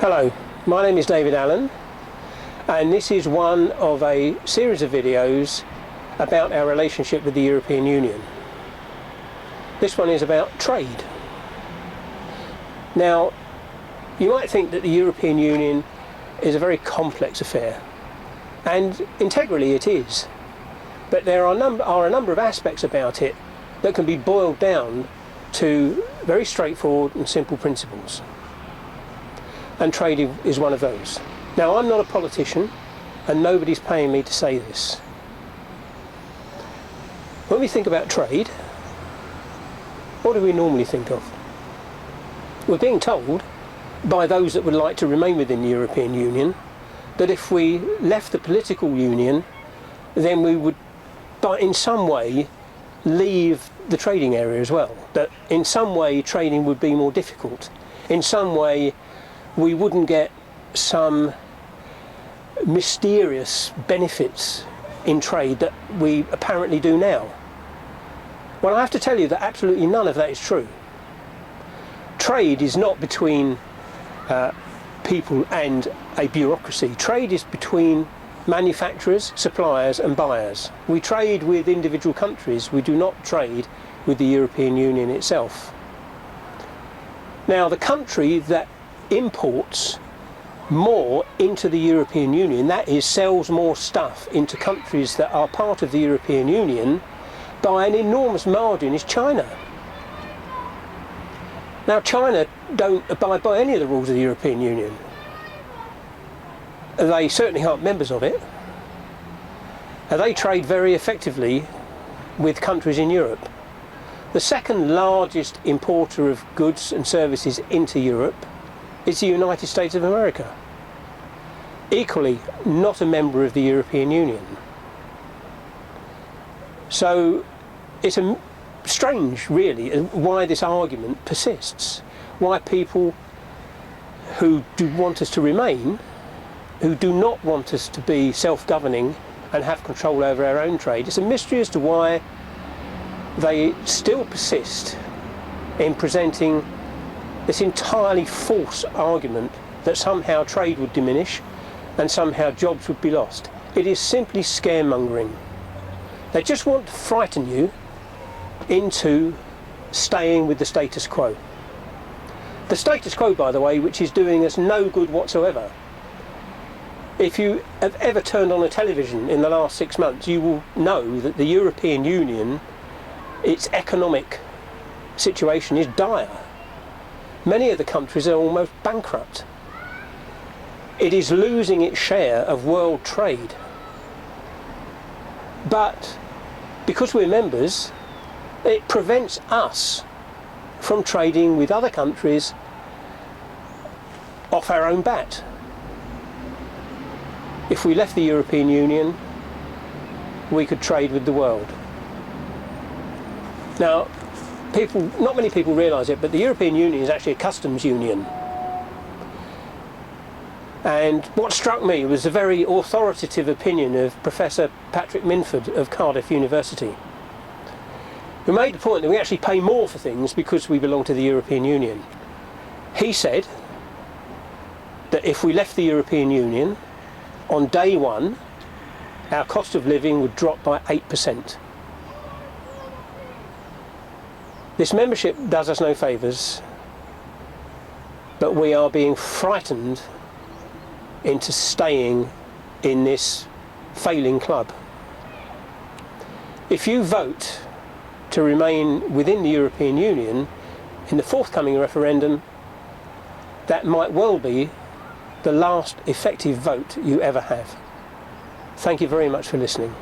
Hello, my name is David Allen, and this is one of a series of videos about our relationship with the European Union. This one is about trade. Now, you might think that the European Union is a very complex affair, and integrally it is, but there are a number of aspects about it that can be boiled down to very straightforward and simple principles. And trade is one of those. Now, I'm not a politician, and nobody's paying me to say this. When we think about trade, what do we normally think of? We're being told by those that would like to remain within the European Union that if we left the political union, then we would, in some way, leave the trading area as well. That in some way trading would be more difficult. In some way we wouldn't get some mysterious benefits in trade that we apparently do now. Well, I have to tell you that absolutely none of that is true. Trade is not between people and a bureaucracy. Trade is between manufacturers, suppliers and buyers. We trade with individual countries. We do not trade with the European Union itself. Now, the country that imports more into the European Union, that is, sells more stuff into countries that are part of the European Union by an enormous margin, is China. Now, China don't abide by any of the rules of the European Union. They certainly aren't members of it. They trade very effectively with countries in Europe. The second largest importer of goods and services into Europe is the United States of America. Equally, not a member of the European Union. So it's strange, really, why this argument persists. Why people who do want us to remain, who do not want us to be self-governing and have control over our own trade, it's a mystery as to why they still persist in presenting this entirely false argument that somehow trade would diminish and somehow jobs would be lost. It is simply scaremongering. They just want to frighten you into staying with the status quo. The status quo, by the way, which is doing us no good whatsoever. If you have ever turned on a television in the last 6 months, you will know that the European Union, its economic situation is dire. Many of the countries are almost bankrupt. It is losing its share of world trade. But because we're members, it prevents us from trading with other countries off our own bat. If we left the European Union, we could trade with the world. Now, not many people realise it, but the European Union is actually a customs union. And what struck me was the very authoritative opinion of Professor Patrick Minford of Cardiff University, who made the point that we actually pay more for things because we belong to the European Union. He said that if we left the European Union, on day one, our cost of living would drop by 8%. This membership does us no favours, but we are being frightened into staying in this failing club. If you vote to remain within the European Union in the forthcoming referendum, that might well be the last effective vote you ever have. Thank you very much for listening.